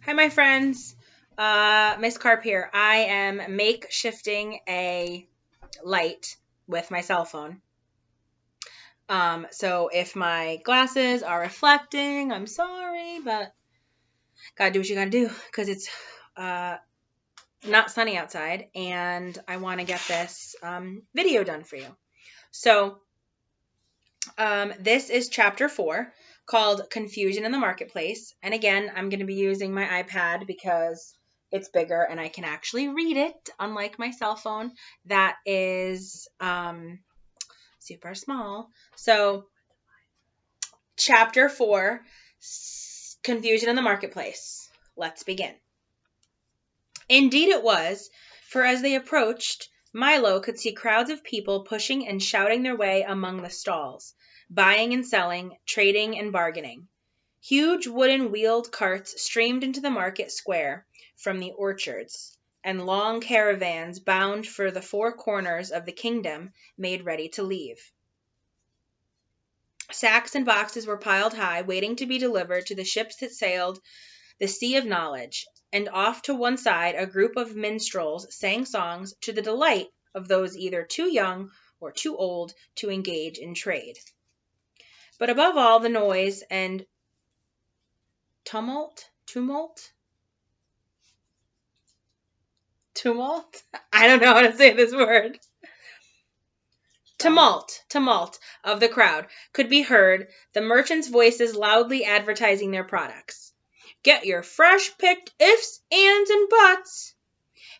Hi, my friends. Miss Carp here. I am makeshifting a light with my cell phone. So if my glasses are reflecting, I'm sorry, but gotta do what you gotta do because it's not sunny outside, and I want to get this video done for you. So this is chapter 4 called Confusion in the Marketplace. And again, I'm going to be using my iPad because it's bigger and I can actually read it, unlike my cell phone that is super small. So, chapter 4 Confusion in the Marketplace. Let's begin. Indeed, it was, for as they approached, Milo could see crowds of people pushing and shouting their way among the stalls, buying and selling, trading and bargaining. Huge wooden wheeled carts streamed into the market square from the orchards, and long caravans bound for the four corners of the kingdom made ready to leave. Sacks and boxes were piled high, waiting to be delivered to the ships that sailed the Sea of Knowledge, and off to one side a group of minstrels sang songs to the delight of those either too young or too old to engage in trade. But above all the noise and tumult? I don't know how to say this word. Tumult of the crowd could be heard, the merchants' voices loudly advertising their products. Get your fresh picked ifs, ands, and buts.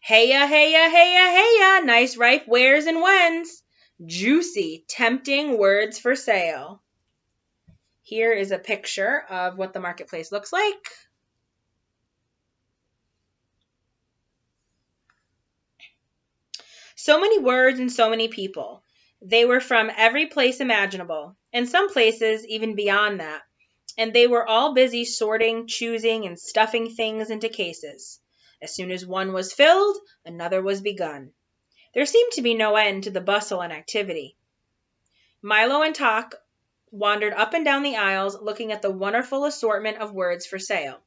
Heya, heya, heya, heya, nice ripe wheres and whens. Juicy, tempting words for sale. Here is a picture of what the marketplace looks like. So many words and so many people. They were from every place imaginable, and some places even beyond that, and they were all busy sorting, choosing, and stuffing things into cases. As soon as one was filled, another was begun. There seemed to be no end to the bustle and activity. Milo and Tok wandered up and down the aisles looking at the wonderful assortment of words for sale.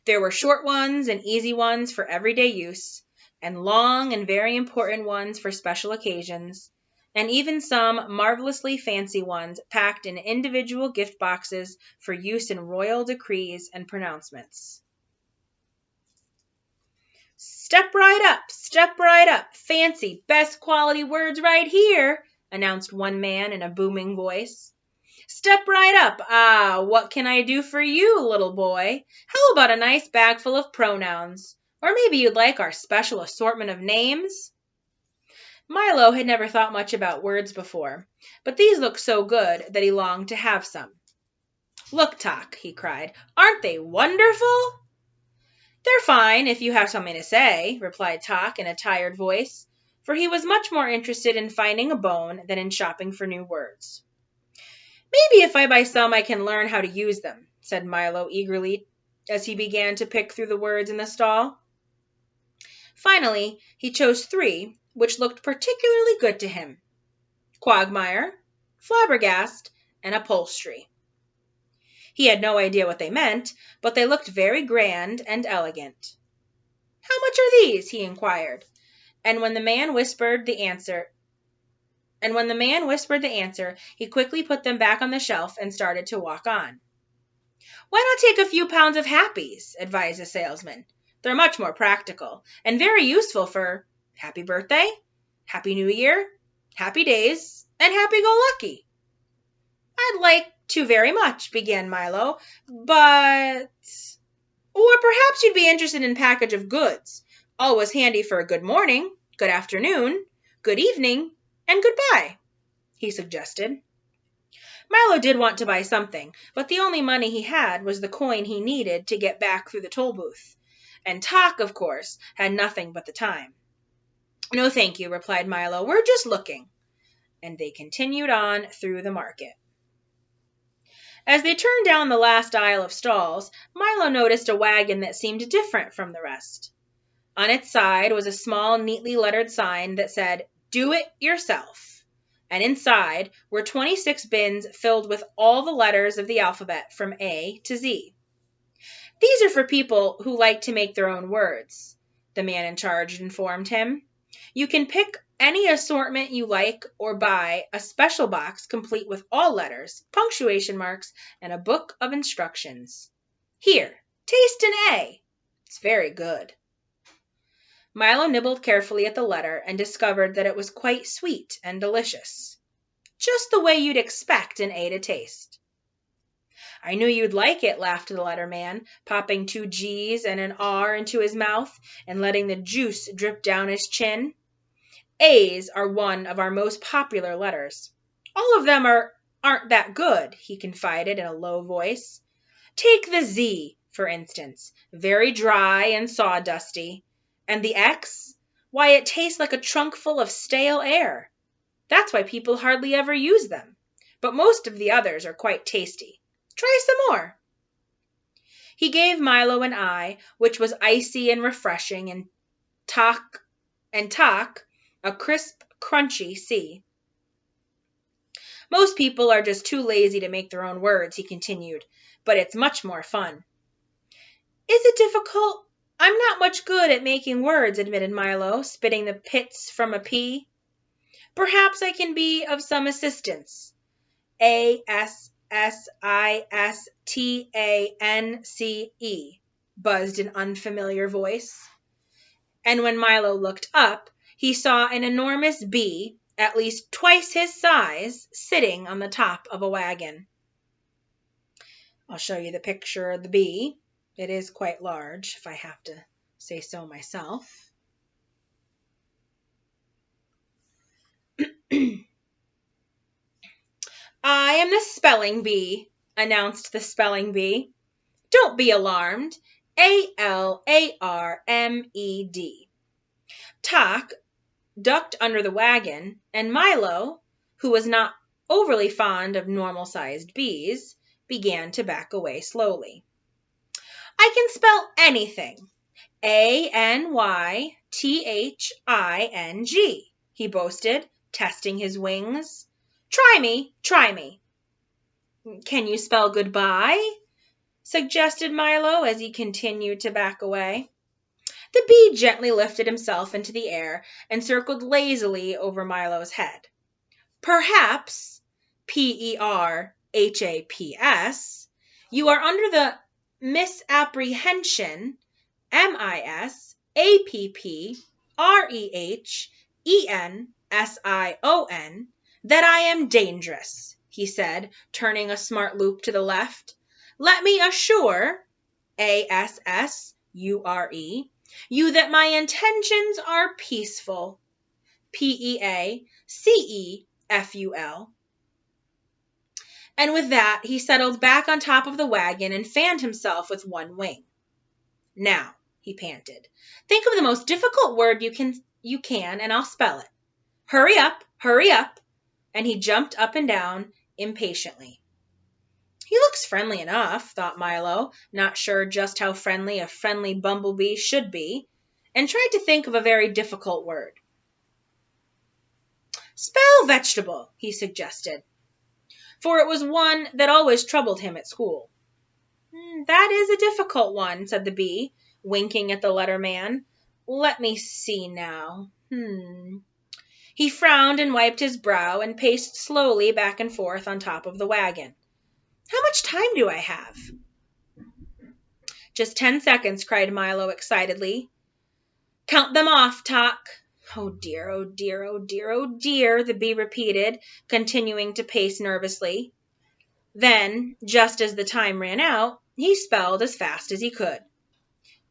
There were short ones and easy ones for everyday use, and long and very important ones for special occasions, and even some marvelously fancy ones packed in individual gift boxes for use in royal decrees and pronouncements. Step right up, fancy, best quality words right here, announced one man in a booming voice. Step right up. Ah, what can I do for you, little boy? How about a nice bag full of pronouns? Or maybe you'd like our special assortment of names? Milo had never thought much about words before, but these looked so good that he longed to have some. Look, Tok, he cried, aren't they wonderful? They're fine if you have something to say, replied Tok in a tired voice, for he was much more interested in finding a bone than in shopping for new words. Maybe if I buy some I can learn how to use them, said Milo eagerly as he began to pick through the words in the stall. Finally, he chose 3, which looked particularly good to him: quagmire, flabbergast, and upholstery. He had no idea what they meant, but they looked very grand and elegant. How much are these? He inquired, and when the man whispered the answer, he quickly put them back on the shelf and started to walk on. Why not take a few pounds of happies, advised the salesman. They're much more practical and very useful for happy birthday, happy new year, happy days, and happy-go-lucky. I'd like to very much, began Milo, but... Or perhaps you'd be interested in a package of goods, always handy for a good morning, good afternoon, good evening, and goodbye, he suggested. Milo did want to buy something, but the only money he had was the coin he needed to get back through the Tollbooth, and Tok, of course, had nothing but the time. No, thank you, replied Milo. We're just looking. And they continued on through the market. As they turned down the last aisle of stalls, Milo noticed a wagon that seemed different from the rest. On its side was a small, neatly lettered sign that said, "Do it yourself." And inside were 26 bins filled with all the letters of the alphabet from A to Z. These are for people who like to make their own words, the man in charge informed him. You can pick any assortment you like or buy a special box complete with all letters, punctuation marks, and a book of instructions. Here, taste an A. It's very good. Milo nibbled carefully at the letter and discovered that it was quite sweet and delicious. Just the way you'd expect an A to taste. I knew you'd like it, laughed the letterman, popping 2 G's and an R into his mouth and letting the juice drip down his chin. A's are one of our most popular letters. All of them aren't that good, he confided in a low voice. Take the Z, for instance, very dry and sawdusty. And the X? Why, it tastes like a trunk full of stale air. That's why people hardly ever use them. But most of the others are quite tasty. Try some more. He gave Milo an I, which was icy and refreshing, and Tock, a crisp, crunchy C. Most people are just too lazy to make their own words, he continued, but it's much more fun. Is it difficult? I'm not much good at making words, admitted Milo, spitting the pits from a P. Perhaps I can be of some assistance. ASSISTANCE, buzzed an unfamiliar voice. And when Milo looked up, he saw an enormous bee, at least twice his size, sitting on the top of a wagon. I'll show you the picture of the bee. It is quite large, if I have to say so myself. I am the spelling bee, announced the spelling bee. Don't be alarmed. ALARMED. Tock ducked under the wagon, and Milo, who was not overly fond of normal-sized bees, began to back away slowly. I can spell anything. ANYTHING, he boasted, testing his wings. Try me. Can you spell goodbye? Suggested Milo as he continued to back away. The bee gently lifted himself into the air and circled lazily over Milo's head. Perhaps, PERHAPS, you are under the misapprehension, MISAPPREHENSION, that I am dangerous, he said, turning a smart loop to the left. Let me assure, ASSURE, you that my intentions are peaceful, PEACEFUL. And with that, he settled back on top of the wagon and fanned himself with one wing. Now, he panted, think of the most difficult word you can, and I'll spell it. Hurry up, and he jumped up and down impatiently. He looks friendly enough, thought Milo, not sure just how friendly a friendly bumblebee should be, and tried to think of a very difficult word. Spell vegetable, he suggested, for it was one that always troubled him at school. That is a difficult one, said the bee, winking at the letterman. Let me see now. He frowned and wiped his brow and paced slowly back and forth on top of the wagon. How much time do I have? Just 10 seconds, cried Milo excitedly. Count them off, Tock. Oh dear, the bee repeated, continuing to pace nervously. Then, just as the time ran out, he spelled as fast as he could.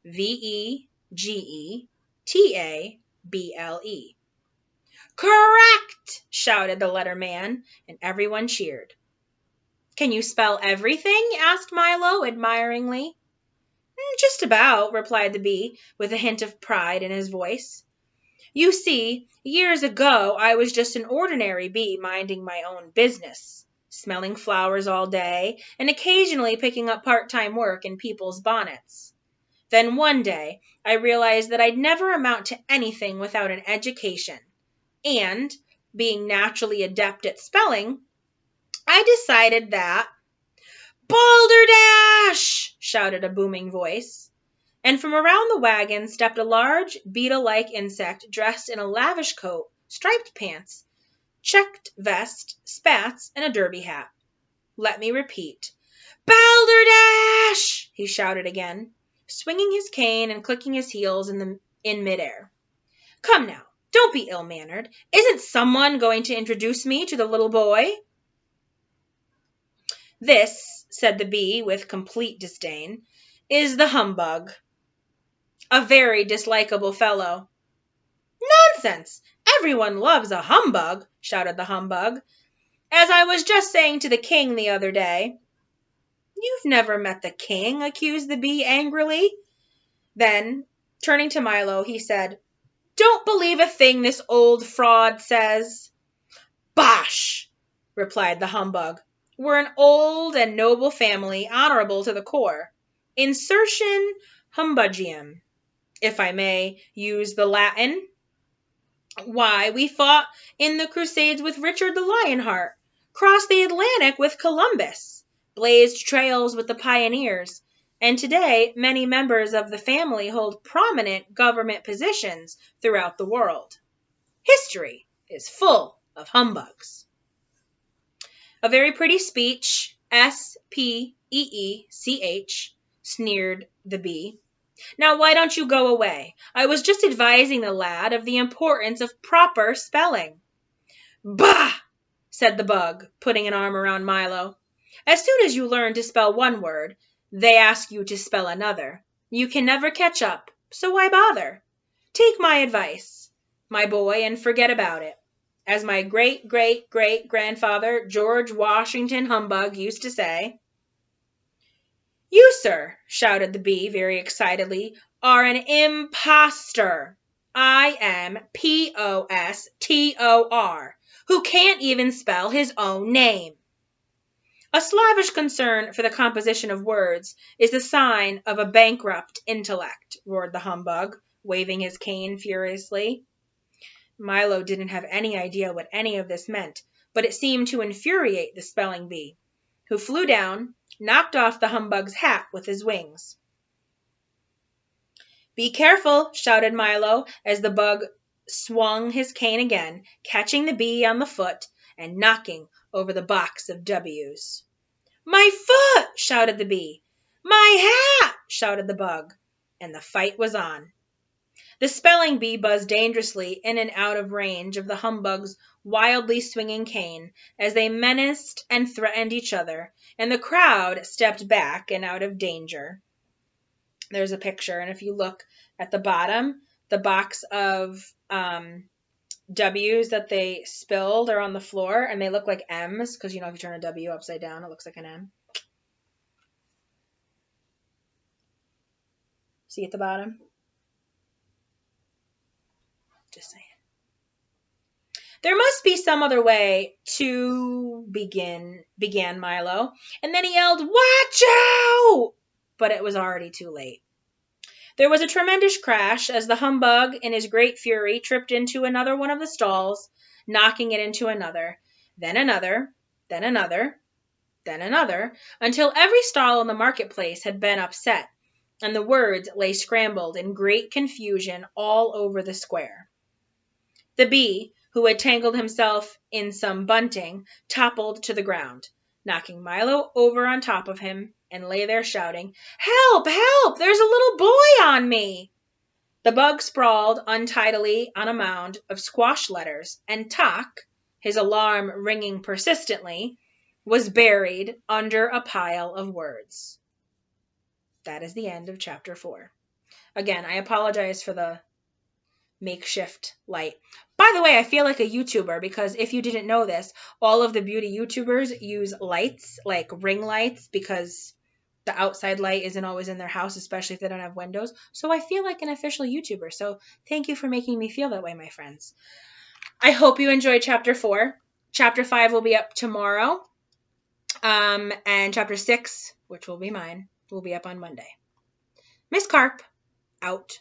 VEGETABLE. Correct! Shouted the letterman, and everyone cheered. Can you spell everything? Asked Milo admiringly. Just about, replied the bee, with a hint of pride in his voice. You see, years ago I was just an ordinary bee minding my own business, smelling flowers all day and occasionally picking up part-time work in people's bonnets. Then one day I realized that I'd never amount to anything without an education, and, being naturally adept at spelling, I decided that... Balderdash! shouted a booming voice. And from around the wagon stepped a large, beetle-like insect dressed in a lavish coat, striped pants, checked vest, spats, and a derby hat. Let me repeat. Balderdash! He shouted again, swinging his cane and clicking his heels in midair. Come now, don't be ill-mannered. Isn't someone going to introduce me to the little boy? This, said the bee with complete disdain, is the humbug. A very dislikable fellow. Nonsense! Everyone loves a humbug, shouted the humbug. As I was just saying to the king the other day. You've never met the king, accused the bee angrily. Then, turning to Milo, he said, Don't believe a thing this old fraud says. Bosh, replied the humbug. We're an old and noble family, honorable to the core. Insertion humbugium, if I may use the Latin. Why, we fought in the Crusades with Richard the Lionheart, crossed the Atlantic with Columbus, blazed trails with the pioneers, and today many members of the family hold prominent government positions throughout the world. History is full of humbugs. A very pretty speech, Speech, sneered the bee. Now why don't you go away? I was just advising the lad of the importance of proper spelling. Bah! Said the bug, putting an arm around Milo. As soon as you learn to spell one word, they ask you to spell another. You can never catch up, so why bother? Take my advice, my boy, and forget about it. As my great-great-great-grandfather, George Washington Humbug, used to say. You, sir, shouted the bee very excitedly, are an impostor. I am Postor, who can't even spell his own name. A slavish concern for the composition of words is the sign of a bankrupt intellect, roared the humbug, waving his cane furiously. Milo didn't have any idea what any of this meant, but it seemed to infuriate the spelling bee, who flew down, knocked off the humbug's hat with his wings. Be careful, shouted Milo, as the bug swung his cane again, catching the bee on the foot and knocking over the box of W's. My foot, shouted the bee. My hat, shouted the bug, and the fight was on. The spelling bee buzzed dangerously in and out of range of the humbug's wildly swinging cane as they menaced and threatened each other, and the crowd stepped back and out of danger. There's a picture, and if you look at the bottom, the box of W's that they spilled are on the floor, and they look like M's, because, if you turn a W upside down, it looks like an M. See at the bottom? Just saying. There must be some other way to began Milo, and then he yelled, Watch out! But it was already too late. There was a tremendous crash as the humbug, in his great fury, tripped into another one of the stalls, knocking it into another, then another, then another, then another, until every stall in the marketplace had been upset, and the words lay scrambled in great confusion all over the square. The bee, who had tangled himself in some bunting, toppled to the ground, knocking Milo over on top of him, and lay there shouting, Help! Help! There's a little boy on me! The bug sprawled untidily on a mound of squash letters, and Tock, his alarm ringing persistently, was buried under a pile of words. That is the end of chapter 4. Again, I apologize for the makeshift light. By the way, I feel like a YouTuber because if you didn't know this, all of the beauty YouTubers use lights, like ring lights, because the outside light isn't always in their house, especially if they don't have windows. So I feel like an official YouTuber. So thank you for making me feel that way, my friends. I hope you enjoyed chapter 4. Chapter 5 will be up tomorrow. And chapter 6, which will be mine, will be up on Monday. Miss Carp, out.